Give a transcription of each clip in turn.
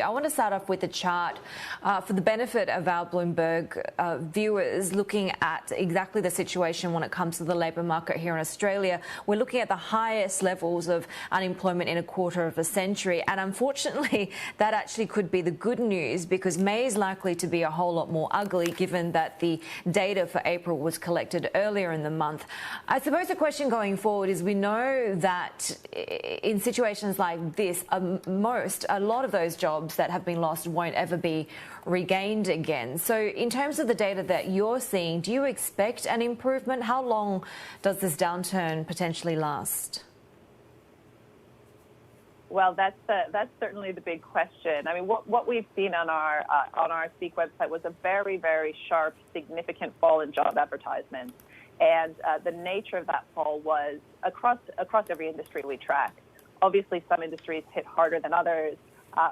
I want to start off with a chart for the benefit of our Bloomberg viewers, looking at exactly the situation when it comes to the labour market here in Australia. We're looking at the highest levels of unemployment in a quarter of a century, and unfortunately that actually could be the good news, because May is likely to be a whole lot more ugly given that the data for April was collected earlier in the month. I suppose the question going forward is, we know that in situations like this, a lot of those jobs that have been lost won't ever be regained again. So in terms of the data that you're seeing, do you expect an improvement? How long does this downturn potentially last? Well, that's certainly the big question. I mean, what we've seen on our Seek website was a very, very sharp, significant fall in job advertisements. And the nature of that fall was across every industry we track. Obviously, some industries hit harder than others.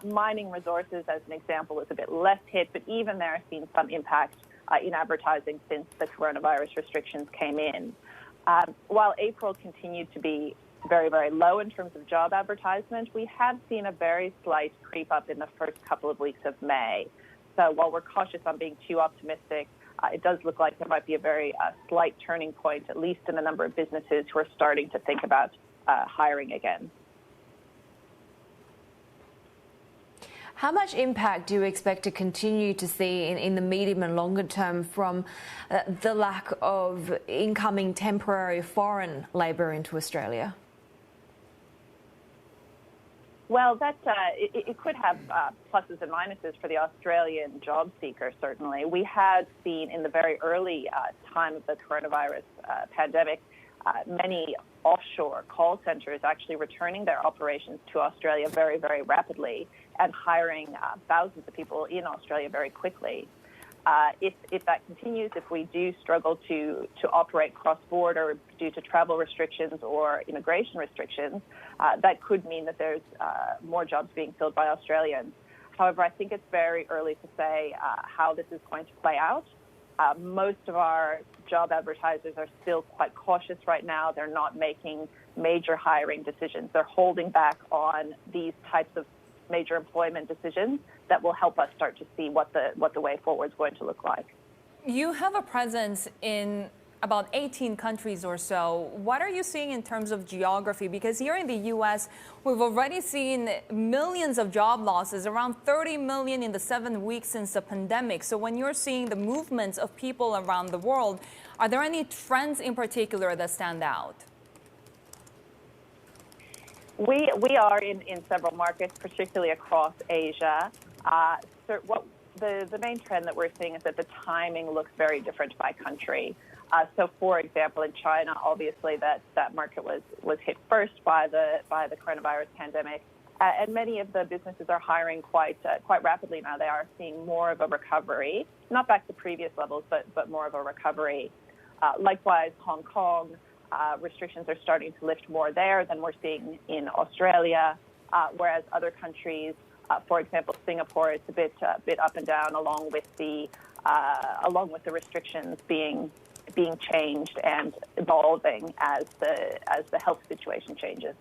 Mining resources, as an example, was a bit less hit, but even there has seen some impact in advertising since the coronavirus restrictions came in. While April continued to be very, very low in terms of job advertisement, we have seen a very slight creep up in the first couple of weeks of May. So while we're cautious on being too optimistic, it does look like there might be a very slight turning point, at least in the number of businesses who are starting to think about hiring again. How much impact do you expect to continue to see in the medium and longer term from the lack of incoming temporary foreign labour into Australia? Well, it could have pluses and minuses for the Australian job seeker, certainly. We had seen in the very early time of the coronavirus pandemic, many offshore call centres actually returning their operations to Australia very, very rapidly and hiring thousands of people in Australia very quickly. If that continues, if we do struggle to operate cross-border due to travel restrictions or immigration restrictions, that could mean that there's more jobs being filled by Australians. However, I think it's very early to say how this is going to play out. Most of our job advertisers are still quite cautious right now. They're not making major hiring decisions. They're holding back on these types of major employment decisions that will help us start to see what the way forward is going to look like. You have a presence in about 18 countries or so. What are you seeing in terms of geography? Because here in the U.S., we've already seen millions of job losses, around 30 million in the 7 weeks since the pandemic. So when you're seeing the movements of people around the world, are there any trends in particular that stand out? We are in several markets, particularly across Asia. The main trend that we're seeing is that the timing looks very different by country. So, for example, in China, obviously that market was hit first by the coronavirus pandemic, and many of the businesses are hiring quite rapidly now. They are seeing more of a recovery, not back to previous levels, but more of a recovery. Likewise, Hong Kong. Restrictions are starting to lift more there than we're seeing in Australia, whereas other countries, for example, Singapore, is a bit up and down, along with the restrictions being changed and evolving as the health situation changes.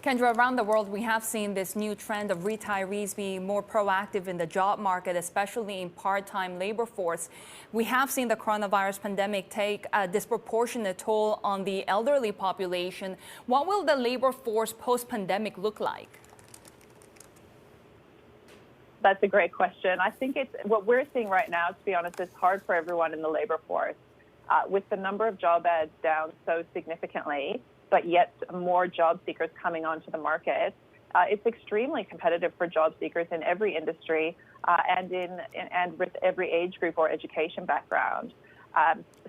Kendra, around the world, we have seen this new trend of retirees being more proactive in the job market, especially in part-time labor force. We have seen the coronavirus pandemic take a disproportionate toll on the elderly population. What will the labor force post-pandemic look like? That's a great question. I think what we're seeing right now, to be honest, it's hard for everyone in the labor force. With the number of job ads down so significantly, but yet more job seekers coming onto the market, it's extremely competitive for job seekers in every industry and with every age group or education background.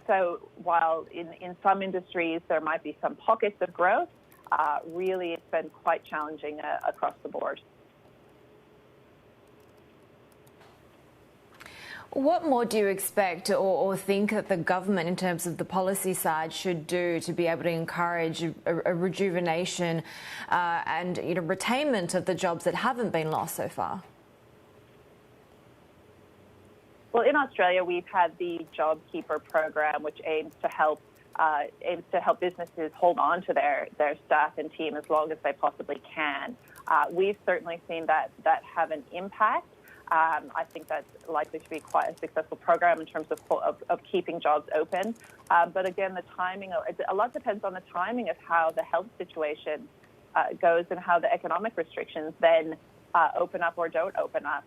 So while in some industries there might be some pockets of growth, really it's been quite challenging across the board. What more do you expect or think that the government, in terms of the policy side, should do to be able to encourage a rejuvenation and retainment of the jobs that haven't been lost so far? Well, in Australia, we've had the JobKeeper program, which aims to help businesses hold on to their staff and team as long as they possibly can. We've certainly seen that have an impact. I think that's likely to be quite a successful program in terms of keeping jobs open. But again, the timing, a lot depends on the timing of how the health situation goes and how the economic restrictions then open up or don't open up.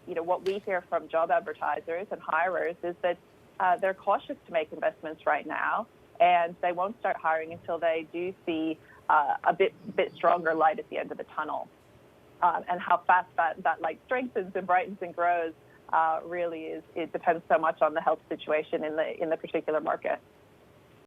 What we hear from job advertisers and hirers is that they're cautious to make investments right now, and they won't start hiring until they do see a bit stronger light at the end of the tunnel. And how fast that light strengthens and brightens and grows really it depends so much on the health situation in the particular market.